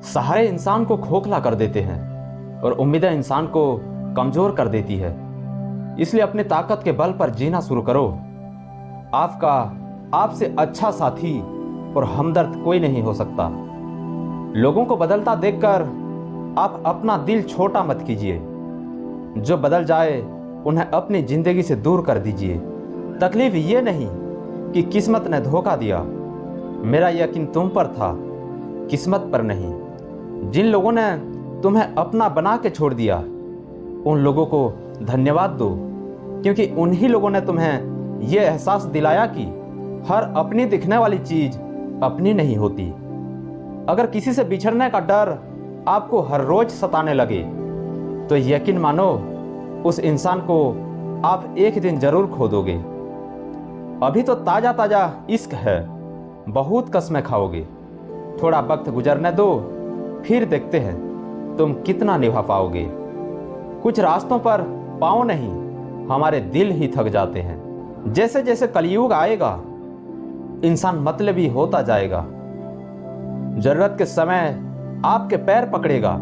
सहारे इंसान को खोखला कर देते हैं और उम्मीदें इंसान को कमजोर कर देती है। इसलिए अपनी ताकत के बल पर जीना शुरू करो। आपका आपसे अच्छा साथी और हमदर्द कोई नहीं हो सकता। लोगों को बदलता देखकर आप अपना दिल छोटा मत कीजिए। जो बदल जाए उन्हें अपनी जिंदगी से दूर कर दीजिए। तकलीफ ये नहीं कि किस्मत ने धोखा दिया, मेरा यकीन तुम पर था, किस्मत पर नहीं। जिन लोगों ने तुम्हें अपना बना के छोड़ दिया उन लोगों को धन्यवाद दो, क्योंकि उन्हीं लोगों ने तुम्हें यह एहसास दिलाया कि हर अपनी दिखने वाली चीज अपनी नहीं होती। अगर किसी से बिछड़ने का डर आपको हर रोज सताने लगे तो यकीन मानो उस इंसान को आप एक दिन जरूर खो दोगे। अभी तो ताजा ताजा इश्क है, बहुत कस्में खाओगे। थोड़ा वक्त गुजरने दो, फिर देखते हैं तुम कितना निभा पाओगे। कुछ रास्तों पर पाँव नहीं, हमारे दिल ही थक जाते हैं। जैसे जैसे कलयुग आएगा इंसान मतलबी होता जाएगा। जरूरत के समय आपके पैर पकड़ेगा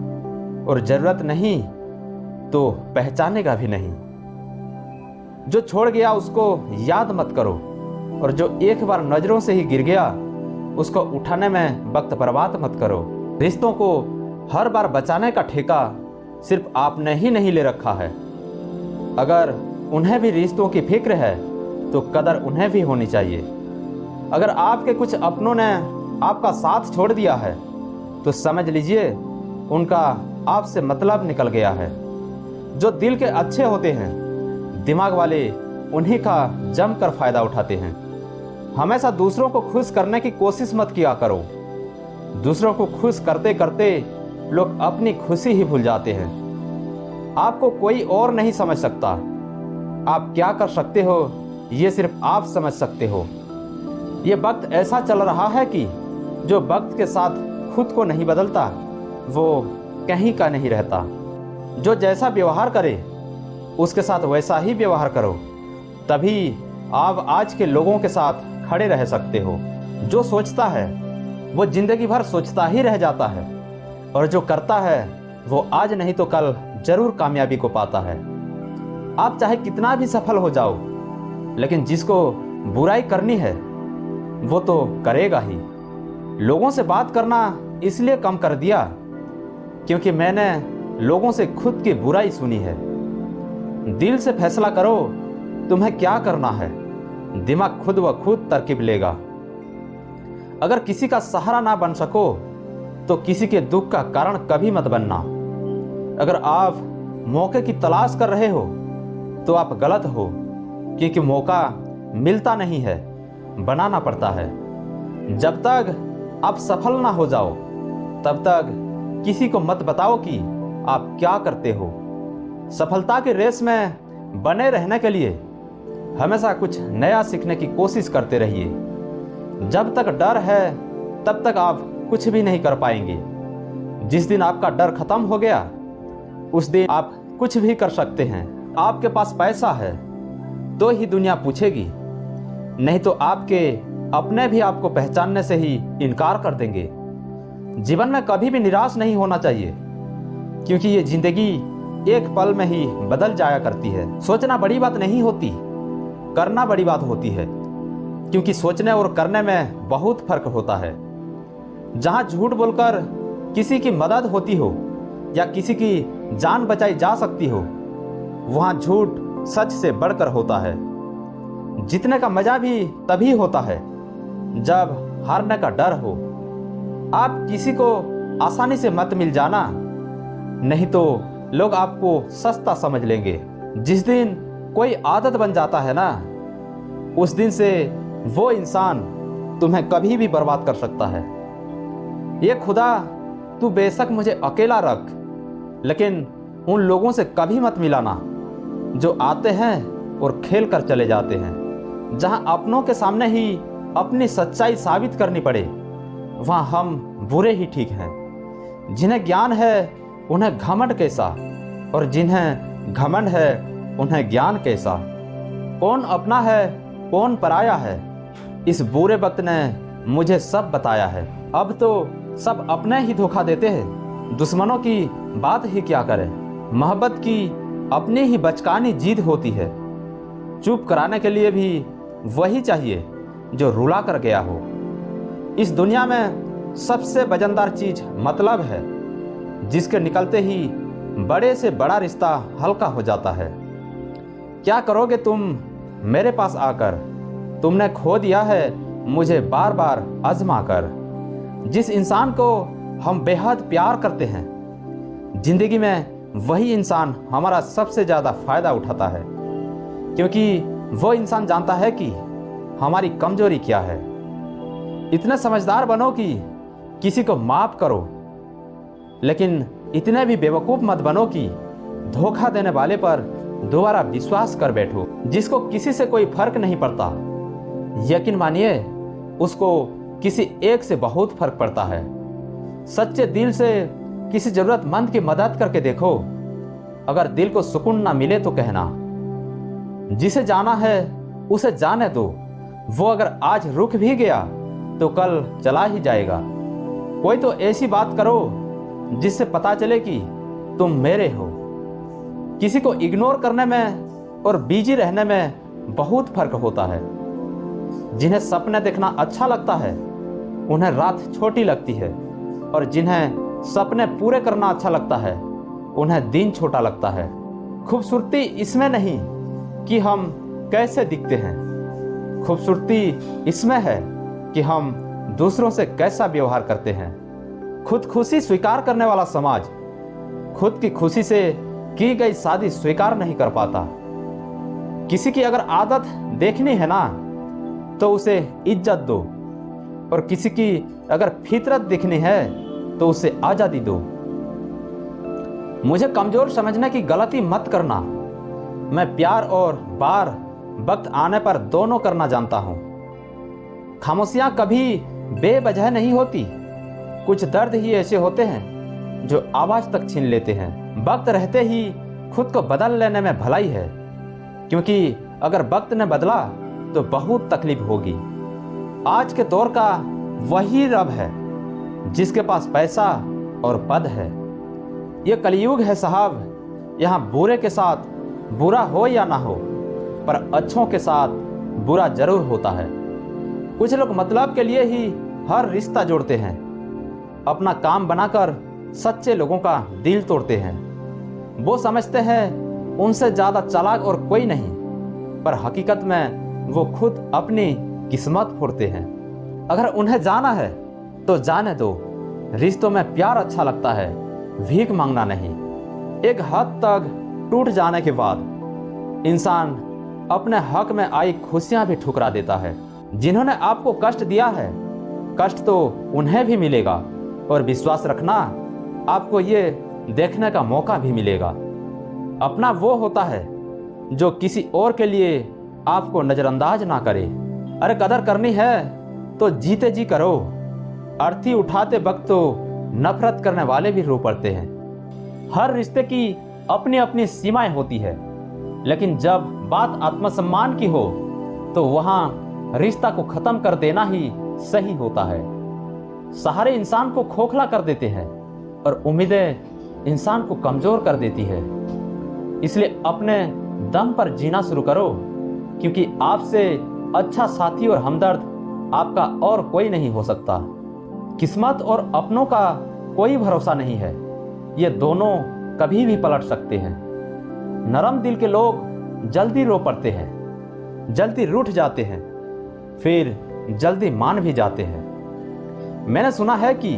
और जरूरत नहीं तो पहचानेगा भी नहीं। जो छोड़ गया उसको याद मत करो, और जो एक बार नजरों से ही गिर गया उसको उठाने में वक्त बर्बाद मत करो। रिश्तों को हर बार बचाने का ठेका सिर्फ आपने ही नहीं ले रखा है। अगर उन्हें भी रिश्तों की फिक्र है तो कदर उन्हें भी होनी चाहिए। अगर आपके कुछ अपनों ने आपका साथ छोड़ दिया है तो समझ लीजिए उनका आपसे मतलब निकल गया है। जो दिल के अच्छे होते हैं दिमाग वाले उन्हीं का जमकर फायदा उठाते हैं। हमेशा दूसरों को खुश करने की कोशिश मत किया करो। दूसरों को खुश करते करते लोग अपनी खुशी ही भूल जाते हैं। आपको कोई और नहीं समझ सकता। आप क्या कर सकते हो ये सिर्फ आप समझ सकते हो। ये वक्त ऐसा चल रहा है कि जो वक्त के साथ खुद को नहीं बदलता वो कहीं का नहीं रहता। जो जैसा व्यवहार करे उसके साथ वैसा ही व्यवहार करो, तभी आप आज के लोगों के साथ खड़े रह सकते हो। जो सोचता है वो जिंदगी भर सोचता ही रह जाता है, और जो करता है वो आज नहीं तो कल जरूर कामयाबी को पाता है। आप चाहे कितना भी सफल हो जाओ, लेकिन जिसको बुराई करनी है वो तो करेगा ही। लोगों से बात करना इसलिए कम कर दिया क्योंकि मैंने लोगों से खुद की बुराई सुनी है। दिल से फैसला करो तुम्हें क्या करना है, दिमाग खुद व खुद तरकीब लेगा। अगर किसी का सहारा ना बन सको तो किसी के दुख का कारण कभी मत बनना। अगर आप मौके की तलाश कर रहे हो तो आप गलत हो, क्योंकि मौका मिलता नहीं है, बनाना पड़ता है। जब तक आप सफल ना हो जाओ तब तक किसी को मत बताओ कि आप क्या करते हो। सफलता की रेस में बने रहने के लिए हमेशा कुछ नया सीखने की कोशिश करते रहिए। जब तक डर है तब तक आप कुछ भी नहीं कर पाएंगे। जिस दिन आपका डर खत्म हो गया उस दिन आप कुछ भी कर सकते हैं। आपके पास पैसा है तो ही दुनिया पूछेगी, नहीं तो आपके अपने भी आपको पहचानने से ही इनकार कर देंगे। जीवन में कभी भी निराश नहीं होना चाहिए, क्योंकि ये जिंदगी एक पल में ही बदल जाया करती है। सोचना बड़ी बात नहीं होती, करना बड़ी बात होती है, क्योंकि सोचने और करने में बहुत फर्क होता है। जहां झूठ बोलकर किसी की मदद होती हो या किसी की जान बचाई जा सकती हो, वहां झूठ सच से बढ़कर होता है। जीतने का मजा भी तभी होता है जब हारने का डर हो। आप किसी को आसानी से मत मिल जाना, नहीं तो लोग आपको सस्ता समझ लेंगे। जिस दिन कोई आदत बन जाता है ना, उस दिन से वो इंसान तुम्हें कभी भी बर्बाद कर सकता है। ये खुदा तू बेशक मुझे अकेला रख, लेकिन उन लोगों से कभी मत मिलाना जो आते हैं और खेल कर चले जाते हैं। जहां अपनों के सामने ही अपनी सच्चाई साबित करनी पड़े वहां हम बुरे ही ठीक हैं। जिन्हें ज्ञान है उन्हें घमंड कैसा, और जिन्हें घमंड है उन्हें ज्ञान कैसा। कौन अपना है कौन पराया है, इस बुरे वक्त ने मुझे सब बताया है। अब तो सब अपने ही धोखा देते हैं। दुश्मनों की बात ही क्या करें। मोहब्बत की अपनी ही बचकानी जिद होती है। चुप कराने के लिए भी वही चाहिए जो रुला कर गया हो। इस दुनिया में सबसे वजनदार चीज मतलब है, जिसके निकलते ही बड़े से बड़ा रिश्ता हल्का हो जाता है। क्या करोगे तुम मेरे पास आकर? तुमने खो दिया है मुझे बार बार आजमा कर। जिस इंसान को हम बेहद प्यार करते हैं, जिंदगी में वही इंसान हमारा सबसे ज़्यादा फायदा उठाता है, क्योंकि वो इंसान जानता है कि हमारी कमजोरी क्या है। इतने समझदार बनो कि किसी को माफ करो, लेकिन इतने भी बेवकूफ़ मत बनो कि धोखा देने वाले पर दोबारा विश्वास कर बैठो। जिसको किसी से कोई फर्क नहीं पड़ता, यकीन मानिए उसको किसी एक से बहुत फर्क पड़ता है। सच्चे दिल से किसी जरूरतमंद की मदद करके देखो। अगर दिल को सुकून ना मिले तो कहना। जिसे जाना है उसे जाने दो। वो अगर आज रुक भी गया तो कल चला ही जाएगा। कोई तो ऐसी बात करो जिससे पता चले कि तुम मेरे हो। किसी को इग्नोर करने में और बिजी रहने में बहुत फर्क होता है। जिन्हें सपने देखना अच्छा लगता है उन्हें रात छोटी लगती है, और जिन्हें सपने पूरे करना अच्छा लगता है उन्हें दिन छोटा लगता है। खूबसूरती इसमें नहीं कि हम कैसे दिखते हैं, खूबसूरती इसमें है कि हम दूसरों से कैसा व्यवहार करते हैं। खुद खुशी स्वीकार करने वाला समाज खुद की खुशी से की गई शादी स्वीकार नहीं कर पाता। किसी की अगर आदत देखनी है ना तो उसे इज्जत दो, और किसी की अगर फितरत दिखनी है तो उसे आजादी दो। मुझे कमजोर समझने की गलती मत करना। मैं प्यार और बार वक्त आने पर दोनों करना जानता हूं। खामोशियां कभी बेवजह नहीं होती। कुछ दर्द ही ऐसे होते हैं जो आवाज तक छीन लेते हैं। वक्त रहते ही खुद को बदल लेने में भलाई है, क्योंकि अगर वक्त ने बदला तो बहुत तकलीफ होगी। आज के दौर का वही रब है जिसके पास पैसा और पद है। ये कलयुग है साहब। यहाँ बुरे के साथ बुरा हो या ना हो, पर अच्छों के साथ बुरा जरूर होता है। कुछ लोग मतलब के लिए ही हर रिश्ता जोड़ते हैं, अपना काम बनाकर सच्चे लोगों का दिल तोड़ते हैं। वो समझते हैं उनसे ज्यादा चालाक और कोई नहीं, पर हकीकत में वो खुद अपनी किस्मत फोड़ते हैं। अगर उन्हें जाना है तो जाने दो। रिश्तों में प्यार अच्छा लगता है, भीख मांगना नहीं। एक हद तक टूट जाने के बाद इंसान अपने हक में आई खुशियां भी ठुकरा देता है। जिन्होंने आपको कष्ट दिया है, कष्ट तो उन्हें भी मिलेगा, और विश्वास रखना आपको ये देखने का मौका भी मिलेगा। अपना वो होता है जो किसी और के लिए आपको नजरअंदाज ना करे। अरे कदर करनी है तो जीते जी करो। अर्थी उठाते वक्त तो नफरत करने वाले भी रो पड़ते हैं। हर रिश्ते की अपनी अपनी सीमाएं होती है, लेकिन जब बात आत्मसम्मान की हो तो वहां रिश्ता को खत्म कर देना ही सही होता है। सहारे इंसान को खोखला कर देते हैं और उम्मीदें इंसान को कमजोर कर देती है। इसलिए अपने दम पर जीना शुरू करो, क्योंकि आपसे अच्छा साथी और हमदर्द आपका और कोई नहीं हो सकता। किस्मत और अपनों का कोई भरोसा नहीं है, ये दोनों कभी भी पलट सकते हैं। नरम दिल के लोग जल्दी रो पड़ते हैं, जल्दी रूठ जाते हैं, फिर जल्दी मान भी जाते हैं। मैंने सुना है कि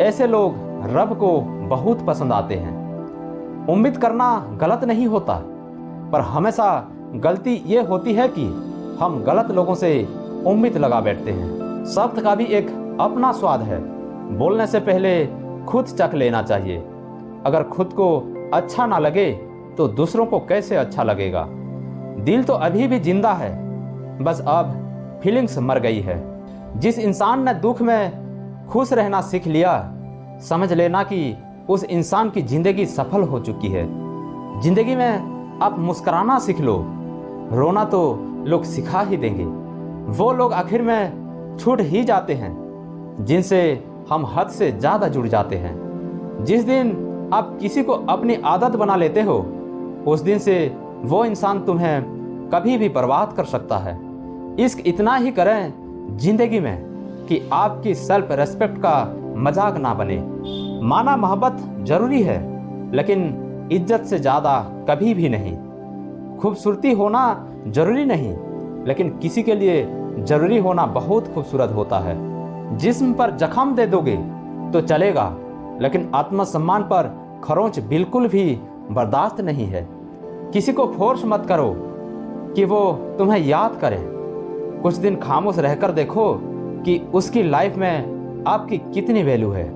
ऐसे लोग रब को बहुत पसंद आते हैं। उम्मीद करना गलत नहीं होता, पर हमेशा गलती ये होती है कि हम गलत लोगों से उम्मीद लगा बैठते हैं। शब्द का भी एक अपना स्वाद है। बोलने से पहले खुद चख लेना चाहिए। अगर खुद को अच्छा ना लगे तो दूसरों को कैसे अच्छा लगेगा। दिल तो अभी भी जिंदा है, बस अब फीलिंग्स मर गई है। जिस इंसान ने दुख में खुश रहना सीख लिया, समझ लेना कि उस इंसान की जिंदगी सफल हो चुकी है। जिंदगी में आप मुस्कुराना सीख लो, रोना तो लोग सिखा ही देंगे। वो लोग आखिर में छूट ही जाते हैं जिनसे हम हद से ज़्यादा जुड़ जाते हैं। जिस दिन आप किसी को अपनी आदत बना लेते हो, उस दिन से वो इंसान तुम्हें कभी भी बर्बाद कर सकता है। इश्क इतना ही करें जिंदगी में कि आपकी सेल्फ रेस्पेक्ट का मजाक ना बने। माना मोहब्बत जरूरी है, लेकिन इज्जत से ज़्यादा कभी भी नहीं। खूबसूरती होना जरूरी नहीं, लेकिन किसी के लिए जरूरी होना बहुत खूबसूरत होता है। जिस्म पर जख्म दे दोगे तो चलेगा, लेकिन आत्मसम्मान पर खरोंच बिल्कुल भी बर्दाश्त नहीं है। किसी को फोर्स मत करो कि वो तुम्हें याद करे। कुछ दिन खामोश रहकर देखो कि उसकी लाइफ में आपकी कितनी वैल्यू है।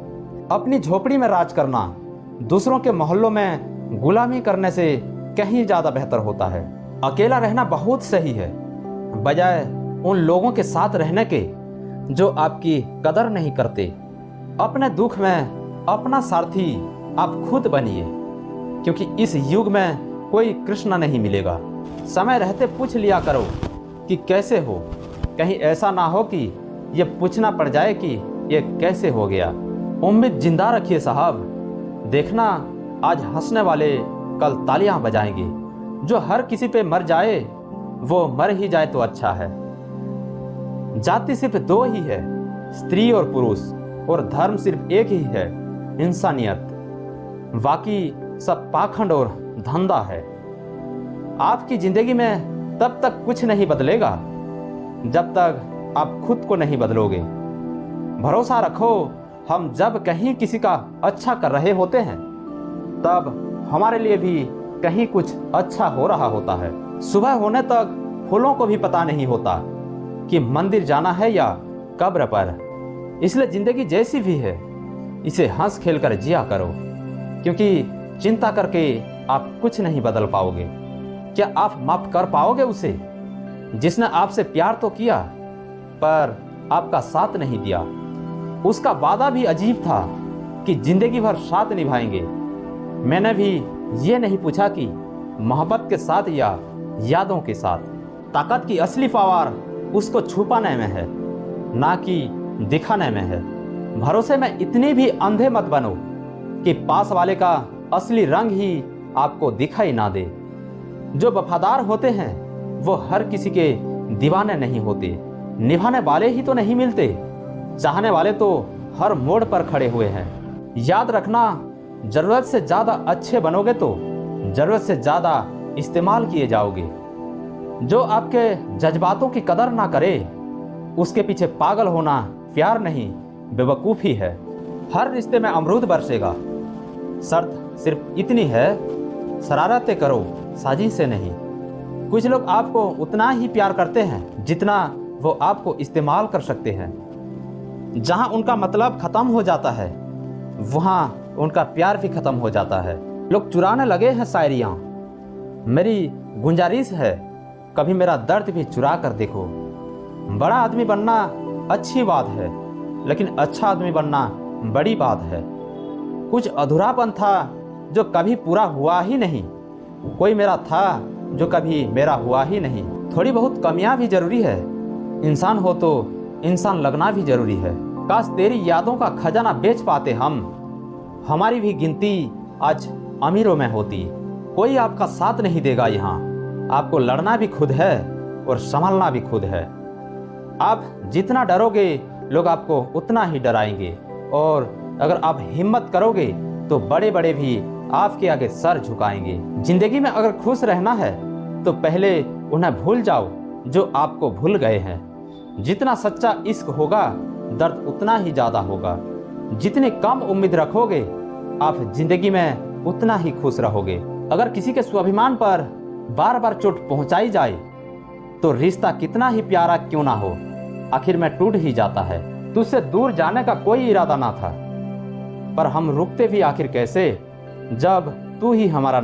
अपनी झोपड़ी में राज करना दूसरों के मोहल्लों में गुलामी करने से कहीं ज़्यादा बेहतर होता है। अकेला रहना बहुत सही है, बजाय उन लोगों के साथ रहने के जो आपकी कदर नहीं करते। अपने दुख में अपना सारथी आप खुद बनिए, क्योंकि इस युग में कोई कृष्ण नहीं मिलेगा। समय रहते पूछ लिया करो कि कैसे हो, कहीं ऐसा ना हो कि ये पूछना पड़ जाए कि ये कैसे हो गया। उम्मीद जिंदा रखिए साहब, देखना आज हंसने वाले कल तालियां बजाएंगे। जो हर किसी पे मर जाए वो मर ही जाए तो अच्छा है। जाति सिर्फ दो ही है, स्त्री और पुरुष, और धर्म सिर्फ एक ही है, इंसानियत। बाकी सब पाखंड और धंधा है। आपकी जिंदगी में तब तक कुछ नहीं बदलेगा जब तक आप खुद को नहीं बदलोगे। भरोसा रखो, हम जब कहीं किसी का अच्छा कर रहे होते हैं तब हमारे लिए भी कहीं कुछ अच्छा हो रहा होता है। सुबह होने तक फूलों को भी पता नहीं होता कि मंदिर जाना है या कब्र पर। इसलिए जिंदगी जैसी भी है, इसे हंस खेल कर जिया करो, क्योंकि चिंता करके आप कुछ नहीं बदल पाओगे। क्या आप माफ कर पाओगे उसे जिसने आपसे प्यार तो किया पर आपका साथ नहीं दिया? उसका वादा भी अजीब था कि जिंदगी भर साथ निभाएंगे। मैंने भी ये नहीं पूछा कि मोहब्बत के साथ या यादों के साथ। ताकत की असली पावर उसको छुपाने में है, ना कि दिखाने में है। भरोसे में इतनी भी अंधे मत बनो कि पास वाले का असली रंग ही आपको दिखाई ना दे। जो वफादार होते हैं वो हर किसी के दीवाने नहीं होते। निभाने वाले ही तो नहीं मिलते, चाहने वाले तो हर मोड़ पर खड़े हुए हैं। याद रखना, जरूरत से ज्यादा अच्छे बनोगे तो जरूरत से ज्यादा इस्तेमाल किए जाओगे। जो आपके जज्बातों की कदर ना करे उसके पीछे पागल होना प्यार नहीं, बेवकूफ़ी है। हर रिश्ते में अमरूद बरसेगा, शर्त सिर्फ इतनी है, शरारतें करो, साजिश से नहीं। कुछ लोग आपको उतना ही प्यार करते हैं जितना वो आपको इस्तेमाल कर सकते हैं। जहां उनका मतलब खत्म हो जाता है वहां उनका प्यार भी खत्म हो जाता है। लोग चुराने लगे हैं शायरियाँ। मेरी गुंजारिश है, कभी मेरा दर्द भी चुरा कर देखो। बड़ा आदमी बनना अच्छी बात है, लेकिन अच्छा आदमी बनना बड़ी बात है। कुछ अधूरापन था जो कभी पूरा हुआ ही नहीं। कोई मेरा था जो कभी मेरा हुआ ही नहीं। थोड़ी बहुत कमियां भी जरूरी है। इंसान हो तो इंसान लगना भी जरूरी है। काश तेरी यादों का खजाना बेच पाते हम। हमारी भी गिनती आज अमीरों में होती। कोई आपका साथ नहीं देगा यहाँ। आपको लड़ना भी खुद है और संभलना भी खुद है। आप जितना डरोगे लोग आपको उतना ही डराएंगे, और अगर आप हिम्मत करोगे तो बड़े बड़े भी आपके आगे सर झुकाएंगे। जिंदगी में अगर खुश रहना है तो पहले उन्हें भूल जाओ जो आपको भूल गए हैं। जितना सच्चा इश्क होगा दर्द उतना ही ज्यादा होगा। जितनी कम उम्मीद रखोगे आप जिंदगी में उतना ही खुश रहोगे। अगर किसी के स्वाभिमान पर बार बार चोट पहुंचाई जाए तो रिश्ता कितना ही प्यारा क्यों ना हो, आखिर में टूट ही जाता है। तुझसे दूर जाने का कोई इरादा ना था, पर हम रुकते भी आखिर कैसे जब तू ही हमारा